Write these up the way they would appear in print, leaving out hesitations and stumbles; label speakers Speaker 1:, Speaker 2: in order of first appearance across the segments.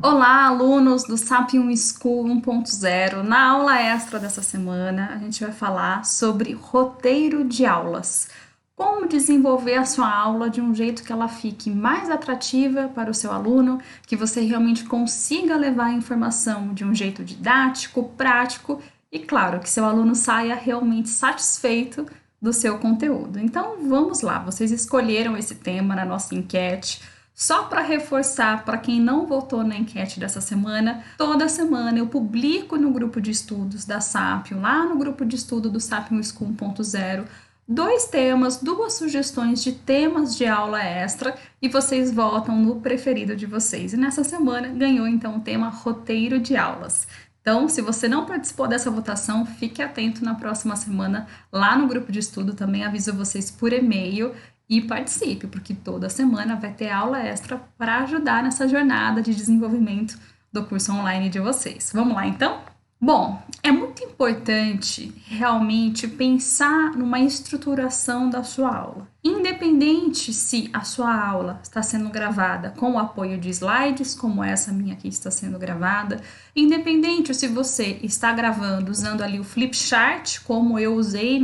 Speaker 1: Olá, alunos do Sapium School 1.0. Na aula extra dessa semana, a gente vai falar sobre roteiro de aulas. Como desenvolver a sua aula de um jeito que ela fique mais atrativa para o seu aluno, que você realmente consiga levar a informação de um jeito didático, prático e, claro, que seu aluno saia realmente satisfeito do seu conteúdo. Então, vamos lá. Vocês escolheram esse tema na nossa enquete. Só para reforçar, para quem não votou na enquete dessa semana, toda semana eu publico no grupo de estudos da Sapium, lá no grupo de estudo do Sapium School 1.0, dois temas, duas sugestões de temas de aula extra e vocês votam no preferido de vocês. E nessa semana ganhou então o tema roteiro de aulas. Então, se você não participou dessa votação, fique atento na próxima semana lá no grupo de estudo, também aviso vocês por e-mail e participe, porque toda semana vai ter aula extra para ajudar nessa jornada de desenvolvimento do curso online de vocês. Vamos lá então? Bom, é muito importante realmente pensar numa estruturação da sua aula. Independente se a sua aula está sendo gravada com o apoio de slides, como essa minha aqui está sendo gravada, independente se você está gravando usando ali o Flipchart, como eu usei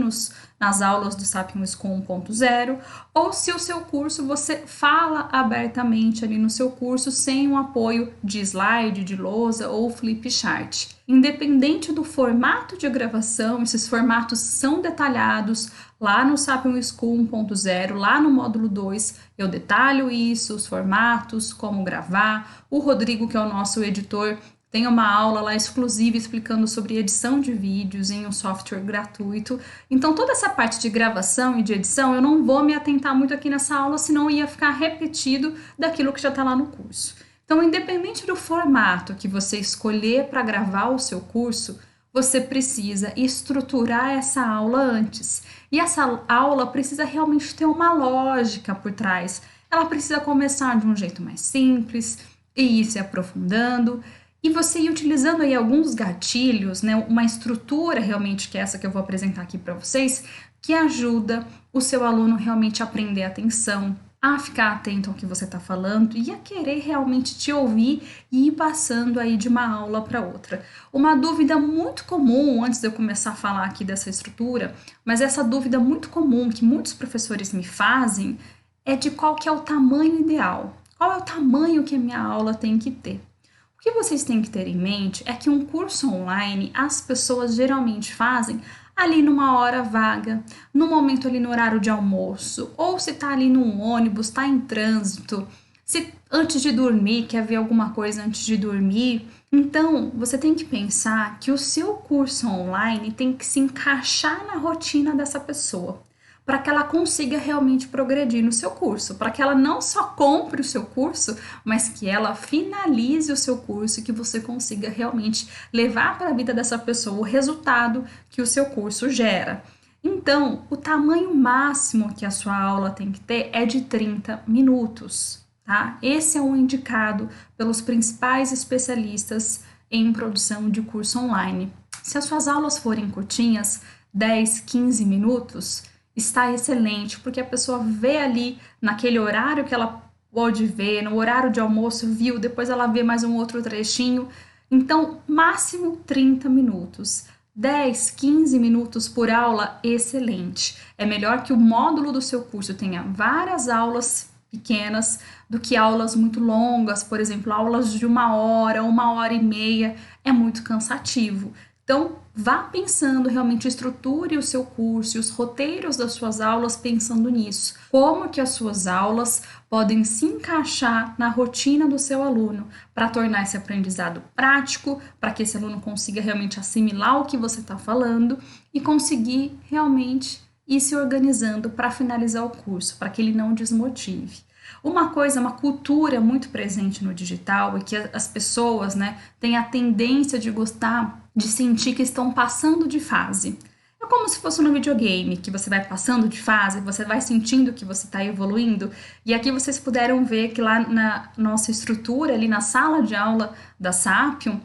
Speaker 1: nas aulas do Sapium School 1.0, ou se o seu curso você fala abertamente ali no seu curso sem um apoio de slide, de lousa ou Flipchart. Independente do formato de gravação, esses formatos são detalhados lá no Sapium School 1.0, lá no módulo 2, eu detalho isso, os formatos, como gravar. O Rodrigo, que é o nosso editor, tem uma aula lá exclusiva explicando sobre edição de vídeos em um software gratuito. Então, toda essa parte de gravação e de edição, eu não vou me atentar muito aqui nessa aula, senão ia ficar repetido daquilo que já está lá no curso. Então, independente do formato que você escolher para gravar o seu curso, você precisa estruturar essa aula antes. E essa aula precisa realmente ter uma lógica por trás. Ela precisa começar de um jeito mais simples e ir se aprofundando. E você ir utilizando aí alguns gatilhos, né, uma estrutura realmente que é essa que eu vou apresentar aqui para vocês, que ajuda o seu aluno realmente a prender atenção, a ficar atento ao que você está falando e a querer realmente te ouvir e ir passando aí de uma aula para outra. Uma dúvida muito comum, antes de eu começar a falar aqui dessa estrutura, mas essa dúvida muito comum que muitos professores me fazem é de qual que é o tamanho ideal. Qual é o tamanho que a minha aula tem que ter? O que vocês têm que ter em mente é que um curso online as pessoas geralmente fazem ali numa hora vaga, no momento ali no horário de almoço, ou se tá ali num ônibus, tá em trânsito, se antes de dormir, quer ver alguma coisa antes de dormir. Então, você tem que pensar que o seu curso online tem que se encaixar na rotina dessa pessoa, para que ela consiga realmente progredir no seu curso, para que ela não só compre o seu curso, mas que ela finalize o seu curso e que você consiga realmente levar para a vida dessa pessoa o resultado que o seu curso gera. Então, o tamanho máximo que a sua aula tem que ter é de 30 minutos, tá? Esse é o indicado pelos principais especialistas em produção de curso online. Se as suas aulas forem curtinhas, 10, 15 minutos, está excelente, porque a pessoa vê ali naquele horário que ela pode ver, no horário de almoço, viu, depois ela vê mais um outro trechinho. Então, máximo 30 minutos. 10, 15 minutos por aula, excelente. É melhor que o módulo do seu curso tenha várias aulas pequenas do que aulas muito longas, por exemplo, aulas de 1 hora, 1 hora e meia, é muito cansativo. Então, vá pensando, realmente estruture o seu curso e os roteiros das suas aulas pensando nisso. Como que as suas aulas podem se encaixar na rotina do seu aluno para tornar esse aprendizado prático, para que esse aluno consiga realmente assimilar o que você está falando e conseguir realmente ir se organizando para finalizar o curso, para que ele não desmotive. Uma coisa, uma cultura muito presente no digital e que as pessoas, né, têm a tendência de gostar de sentir que estão passando de fase. É como se fosse no videogame, que você vai passando de fase, você vai sentindo que você está evoluindo. E aqui vocês puderam ver que lá na nossa estrutura, ali na sala de aula da Sapium,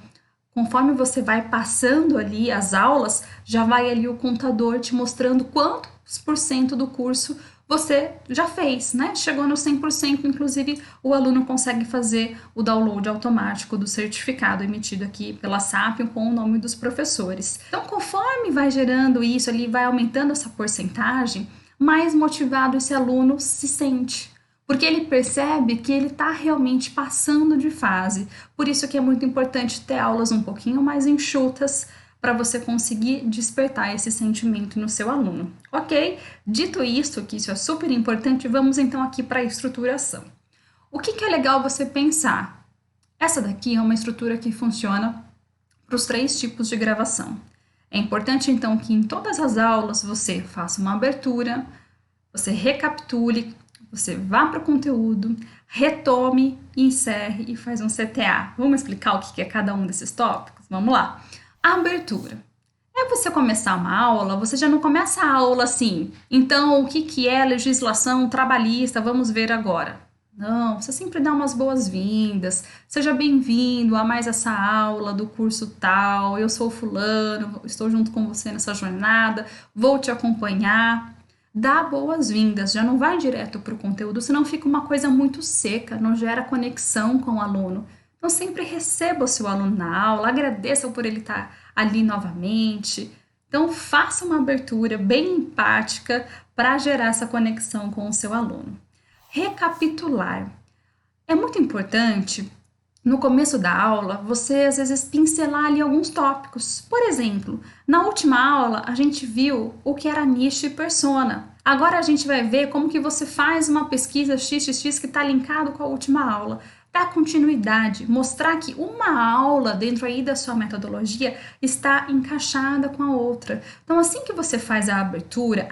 Speaker 1: conforme você vai passando ali as aulas, já vai ali o contador te mostrando quantos por cento do curso você já fez, né? Chegou no 100%, inclusive o aluno consegue fazer o download automático do certificado emitido aqui pela Sapion com o nome dos professores. Então, conforme vai gerando isso, ele vai aumentando essa porcentagem, mais motivado esse aluno se sente. Porque ele percebe que ele está realmente passando de fase. Por isso que é muito importante ter aulas um pouquinho mais enxutas, para você conseguir despertar esse sentimento no seu aluno, ok? Dito isso, que isso é super importante, vamos então aqui para a estruturação. O que é legal você pensar? Essa daqui é uma estrutura que funciona para os 3 tipos de gravação. É importante então que em todas as aulas você faça uma abertura, você recapitule, você vá para o conteúdo, retome, encerre e faz um CTA. Vamos explicar o que é cada um desses tópicos? Vamos lá. A abertura. É você começar uma aula, você já não começa a aula assim. Então, o que é legislação trabalhista? Vamos ver agora. Não, você sempre dá umas boas-vindas. Seja bem-vindo a mais essa aula do curso tal. Eu sou fulano, estou junto com você nessa jornada, vou te acompanhar. Dá boas-vindas, já não vai direto para o conteúdo, senão fica uma coisa muito seca, não gera conexão com o aluno. Então, sempre receba o seu aluno na aula, agradeça por ele estar ali novamente. Então, faça uma abertura bem empática para gerar essa conexão com o seu aluno. Recapitular. É muito importante, no começo da aula, você às vezes pincelar ali alguns tópicos. Por exemplo, na última aula, a gente viu o que era nicho e persona. Agora a gente vai ver como que você faz uma pesquisa XXX que está linkado com a última aula. Dar continuidade, mostrar que uma aula dentro aí da sua metodologia está encaixada com a outra. Então, assim que você faz a abertura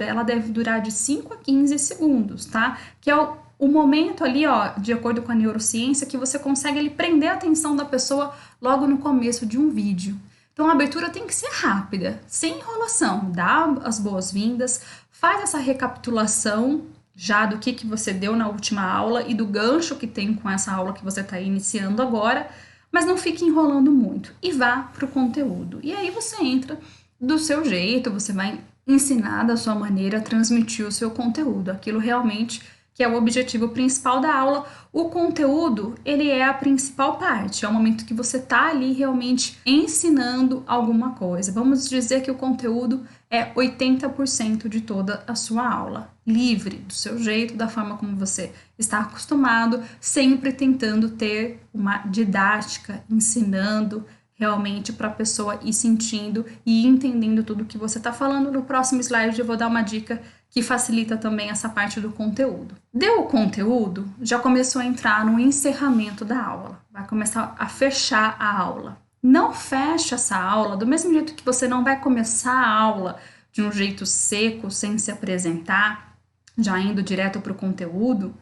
Speaker 1: ela deve durar de 5 a 15 segundos, tá? Que é o momento ali, ó, de acordo com a neurociência, que você consegue ali prender a atenção da pessoa logo no começo de um vídeo. Então, a abertura tem que ser rápida, sem enrolação. Dá as boas-vindas, faz essa recapitulação já do que você deu na última aula e do gancho que tem com essa aula que você está iniciando agora, mas não fique enrolando muito e vá para o conteúdo. E aí você entra do seu jeito, você vai ensinar da sua maneira a transmitir o seu conteúdo, aquilo realmente que é o objetivo principal da aula. O conteúdo, ele é a principal parte, é o momento que você está ali realmente ensinando alguma coisa. Vamos dizer que o conteúdo é 80% de toda a sua aula. Livre, do seu jeito, da forma como você está acostumado, sempre tentando ter uma didática, ensinando realmente para a pessoa ir sentindo e entendendo tudo que você está falando. No próximo slide eu vou dar uma dica que facilita também essa parte do conteúdo. Deu o conteúdo, já começou a entrar no encerramento da aula, vai começar a fechar a aula. Não fecha essa aula, do mesmo jeito que você não vai começar a aula de um jeito seco, sem se apresentar, já indo direto para o conteúdo,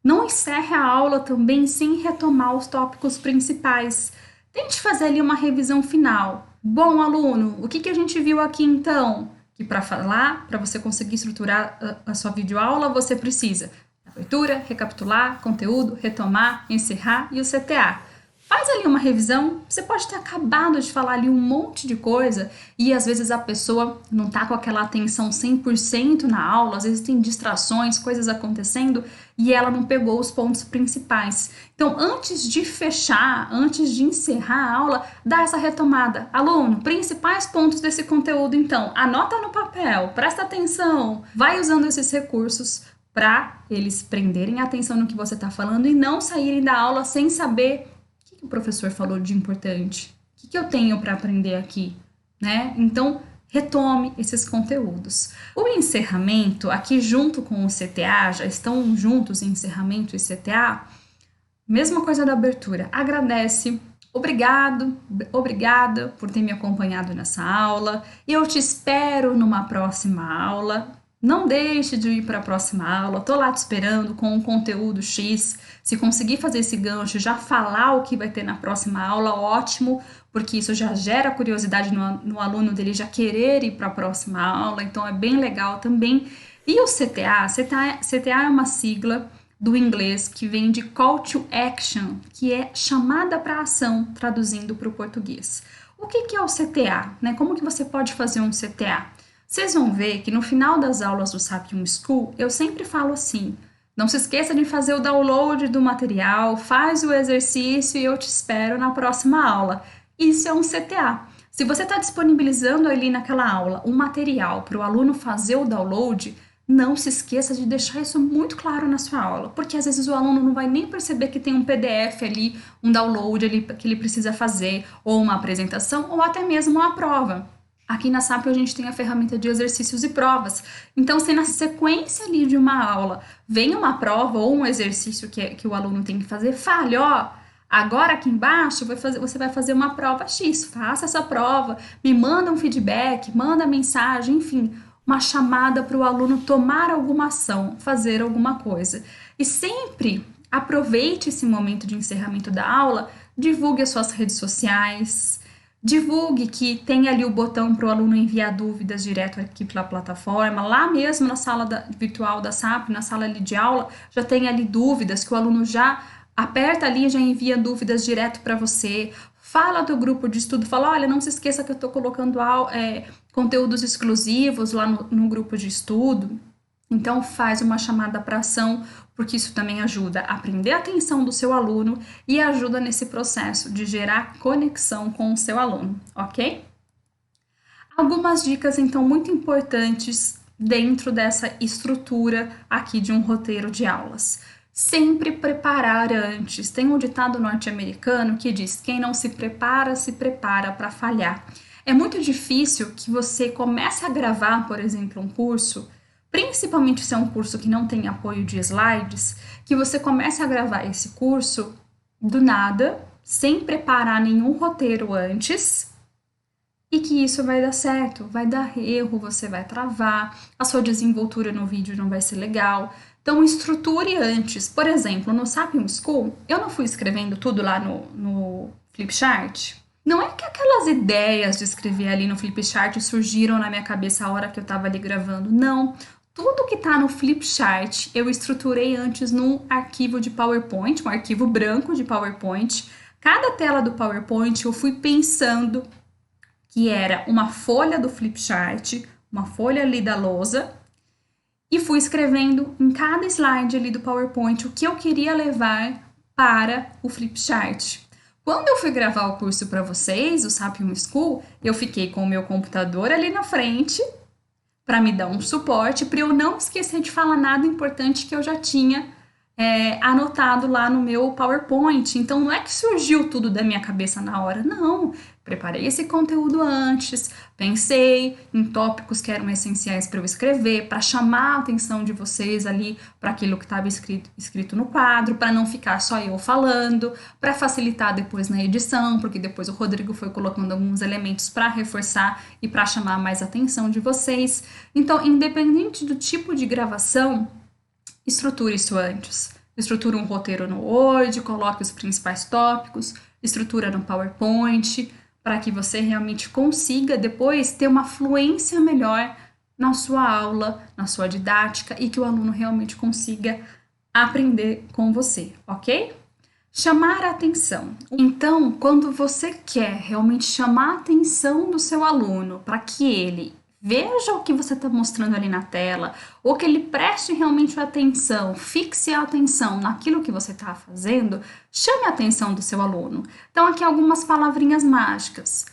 Speaker 1: não encerre a aula também sem retomar os tópicos principais. Tente fazer ali uma revisão final. Bom, aluno, o que a gente viu aqui então? Que para falar, para você conseguir estruturar a sua videoaula, você precisa abertura, recapitular, conteúdo, retomar, encerrar e o CTA. Faz ali uma revisão, você pode ter acabado de falar ali um monte de coisa e às vezes a pessoa não tá com aquela atenção 100% na aula, às vezes tem distrações, coisas acontecendo e ela não pegou os pontos principais. Então, antes de fechar, antes de encerrar a aula, dá essa retomada. Aluno, principais pontos desse conteúdo, então, anota no papel, presta atenção, vai usando esses recursos para eles prenderem a atenção no que você está falando e não saírem da aula sem saber o professor falou de importante? O que eu tenho para aprender aqui? Né? Então, retome esses conteúdos. O encerramento, aqui junto com o CTA, já estão juntos encerramento e CTA, mesma coisa da abertura. Agradece, obrigado, obrigada por ter me acompanhado nessa aula. Eu te espero numa próxima aula. Não deixe de ir para a próxima aula, tô lá te esperando com um conteúdo X. Se conseguir fazer esse gancho, já falar o que vai ter na próxima aula, ótimo, porque isso já gera curiosidade no aluno dele já querer ir para a próxima aula, então é bem legal também. E o CTA? CTA é uma sigla do inglês que vem de Call to Action, que é chamada para ação, traduzindo para o português. O que é o CTA? Né? Como que você pode fazer um CTA? Vocês vão ver que no final das aulas do Sapium School, eu sempre falo assim: não se esqueça de fazer o download do material, faz o exercício e eu te espero na próxima aula. Isso é um CTA. Se você está disponibilizando ali naquela aula um material para o aluno fazer o download, não se esqueça de deixar isso muito claro na sua aula, porque às vezes o aluno não vai nem perceber que tem um PDF ali, um download ali que ele precisa fazer, ou uma apresentação, ou até mesmo uma prova. Aqui na SAP a gente tem a ferramenta de exercícios e provas. Então, se na sequência ali de uma aula vem uma prova ou um exercício que o aluno tem que fazer, fale, ó, agora aqui embaixo você vai fazer uma prova X, faça essa prova, me manda um feedback, manda mensagem, enfim, uma chamada para o aluno tomar alguma ação, fazer alguma coisa. E sempre aproveite esse momento de encerramento da aula, divulgue as suas redes sociais, divulgue que tem ali o botão para o aluno enviar dúvidas direto aqui pela plataforma. Lá mesmo na sala virtual da SAP, na sala ali de aula, já tem ali dúvidas que o aluno já aperta ali e já envia dúvidas direto para você. Fala do grupo de estudo, fala, olha, não se esqueça que eu estou colocando conteúdos exclusivos lá no grupo de estudo. Então, faz uma chamada para ação, porque isso também ajuda a prender a atenção do seu aluno e ajuda nesse processo de gerar conexão com o seu aluno, ok? Algumas dicas, então, muito importantes dentro dessa estrutura aqui de um roteiro de aulas. Sempre preparar antes. Tem um ditado norte-americano que diz: quem não se prepara para falhar. É muito difícil que você comece a gravar, por exemplo, um curso, principalmente se é um curso que não tem apoio de slides, que você comece a gravar esse curso do nada, sem preparar nenhum roteiro antes, e que isso vai dar certo, vai dar erro, você vai travar, a sua desenvoltura no vídeo não vai ser legal. Então, estruture antes. Por exemplo, no Sapium School, eu não fui escrevendo tudo lá no Flipchart. Não é que aquelas ideias de escrever ali no Flipchart surgiram na minha cabeça a hora que eu estava ali gravando. Não. Tudo que está no Flipchart eu estruturei antes num arquivo de PowerPoint, um arquivo branco de PowerPoint. Cada tela do PowerPoint eu fui pensando que era uma folha do Flipchart, uma folha ali da lousa, e fui escrevendo em cada slide ali do PowerPoint o que eu queria levar para o Flipchart. Quando eu fui gravar o curso para vocês, o Sapium School, eu fiquei com o meu computador ali na frente para me dar um suporte, para eu não esquecer de falar nada importante que eu já tinha anotado lá no meu PowerPoint. Então, não é que surgiu tudo da minha cabeça na hora, não. Preparei esse conteúdo antes, pensei em tópicos que eram essenciais para eu escrever, para chamar a atenção de vocês ali para aquilo que estava escrito no quadro, para não ficar só eu falando, para facilitar depois na edição, porque depois o Rodrigo foi colocando alguns elementos para reforçar e para chamar mais a atenção de vocês. Então, independente do tipo de gravação, estruture isso antes. Estrutura um roteiro no Word, coloque os principais tópicos, estrutura no PowerPoint, para que você realmente consiga depois ter uma fluência melhor na sua aula, na sua didática e que o aluno realmente consiga aprender com você, ok? Chamar a atenção. Então, quando você quer realmente chamar a atenção do seu aluno para que ele veja o que você está mostrando ali na tela, ou que ele preste realmente atenção, fixe a atenção naquilo que você está fazendo, chame a atenção do seu aluno. Então, aqui algumas palavrinhas mágicas.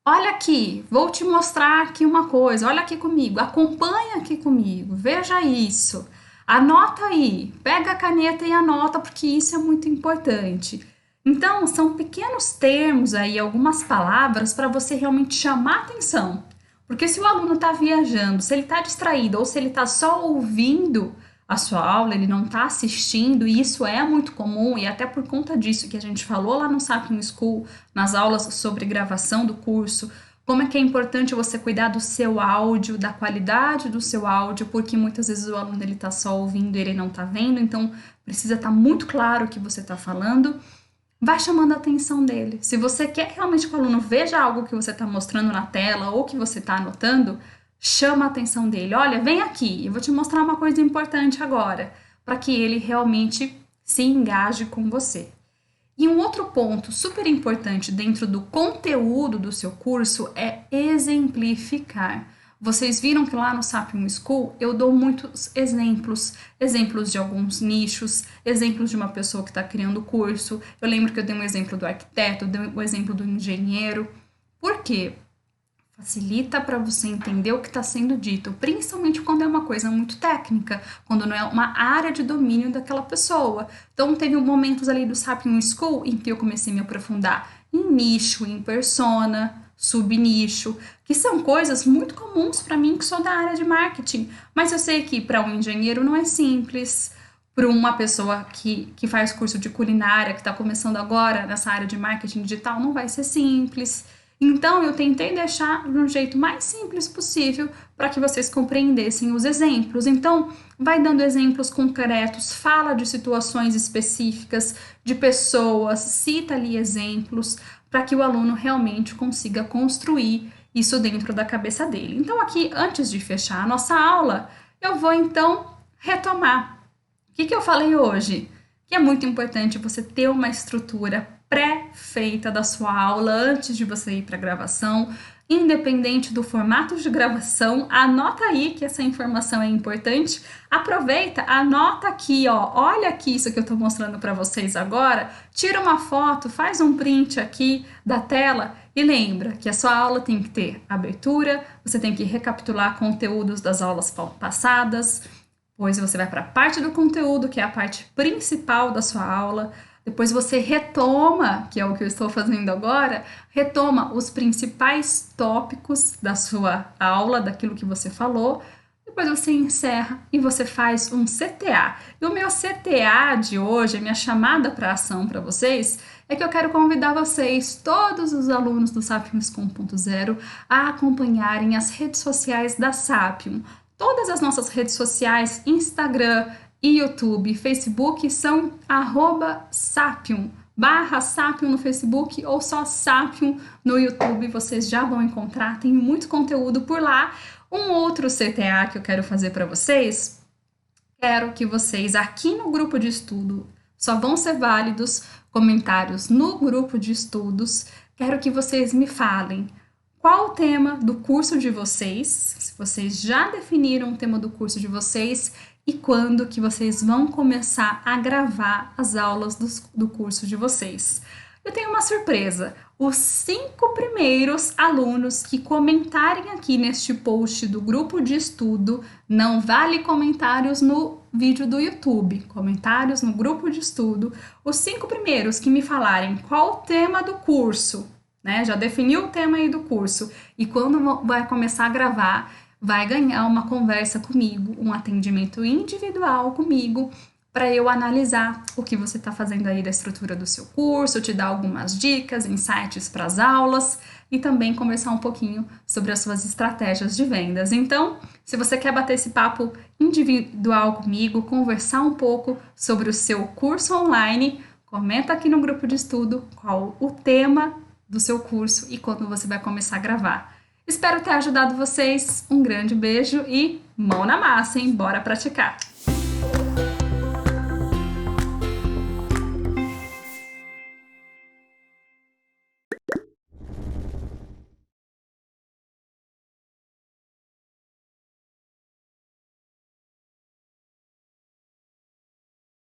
Speaker 1: Olha aqui, vou te mostrar aqui uma coisa, olha aqui comigo, acompanha aqui comigo, veja isso. Anota aí, pega a caneta e anota, porque isso é muito importante. Então, são pequenos termos aí, algumas palavras para você realmente chamar a atenção. Porque se o aluno está viajando, se ele está distraído ou se ele está só ouvindo a sua aula, ele não está assistindo, e isso é muito comum, e até por conta disso que a gente falou lá no Sapium School, nas aulas sobre gravação do curso, como é que é importante você cuidar do seu áudio, da qualidade do seu áudio, porque muitas vezes o aluno ele está só ouvindo e ele não está vendo, então precisa estar muito claro o que você está falando. Vai chamando a atenção dele. Se você quer realmente que o aluno veja algo que você está mostrando na tela ou que você está anotando, chama a atenção dele. Olha, vem aqui, eu vou te mostrar uma coisa importante agora, para que ele realmente se engaje com você. E um outro ponto super importante dentro do conteúdo do seu curso é exemplificar. Vocês viram que lá no Sapium School eu dou muitos exemplos, exemplos de alguns nichos, exemplos de uma pessoa que está criando curso. Eu lembro que eu dei um exemplo do arquiteto, dei um exemplo do engenheiro. Por quê? Facilita para você entender o que está sendo dito, principalmente quando é uma coisa muito técnica, quando não é uma área de domínio daquela pessoa. Então, teve momentos ali do Sapium School em que eu comecei a me aprofundar em nicho, em persona, subnicho, que são coisas muito comuns para mim que sou da área de marketing. Mas eu sei que para um engenheiro não é simples, para uma pessoa que faz curso de culinária, que está começando agora nessa área de marketing digital, não vai ser simples. Então, eu tentei deixar de um jeito mais simples possível para que vocês compreendessem os exemplos. Então, vai dando exemplos concretos, fala de situações específicas, de pessoas, cita ali exemplos, para que o aluno realmente consiga construir isso dentro da cabeça dele. Então, aqui, antes de fechar a nossa aula, eu vou então retomar. O que eu falei hoje? Que é muito importante você ter uma estrutura pré-feita da sua aula antes de você ir para a gravação, independente do formato de gravação. Anota aí que essa informação é importante. Aproveita, anota aqui, ó. Olha aqui isso que eu estou mostrando para vocês agora. Tira uma foto, faz um print aqui da tela e lembra que a sua aula tem que ter abertura, você tem que recapitular conteúdos das aulas passadas. Depois você vai para a parte do conteúdo, que é a parte principal da sua aula. Depois você retoma, que é o que eu estou fazendo agora, retoma os principais tópicos da sua aula, daquilo que você falou. Depois você encerra e você faz um CTA. E o meu CTA de hoje, a minha chamada para ação para vocês, é que eu quero convidar vocês, todos os alunos do Sapium School 1.0, a acompanharem as redes sociais da Sapium. Todas as nossas redes sociais, Instagram e YouTube, Facebook, são @Sapium, /Sapium no Facebook ou só Sapium no YouTube, vocês já vão encontrar, tem muito conteúdo por lá. Um outro CTA que eu quero fazer para vocês, quero que vocês aqui no grupo de estudo, só vão ser válidos comentários no grupo de estudos, quero que vocês me falem qual o tema do curso de vocês, se vocês já definiram o tema do curso de vocês e quando que vocês vão começar a gravar as aulas do curso de vocês. Eu tenho uma surpresa, os 5 primeiros alunos que comentarem aqui neste post do grupo de estudo, não vale comentários no vídeo do YouTube, comentários no grupo de estudo, os 5 primeiros que me falarem qual o tema do curso, né? Já definiu o tema aí do curso e quando vai começar a gravar, vai ganhar uma conversa comigo, um atendimento individual comigo, para eu analisar o que você está fazendo aí da estrutura do seu curso, te dar algumas dicas, insights para as aulas e também conversar um pouquinho sobre as suas estratégias de vendas. Então, se você quer bater esse papo individual comigo, conversar um pouco sobre o seu curso online, comenta aqui no grupo de estudo qual o tema do seu curso e quando você vai começar a gravar. Espero ter ajudado vocês, um grande beijo e mão na massa, hein? Bora praticar!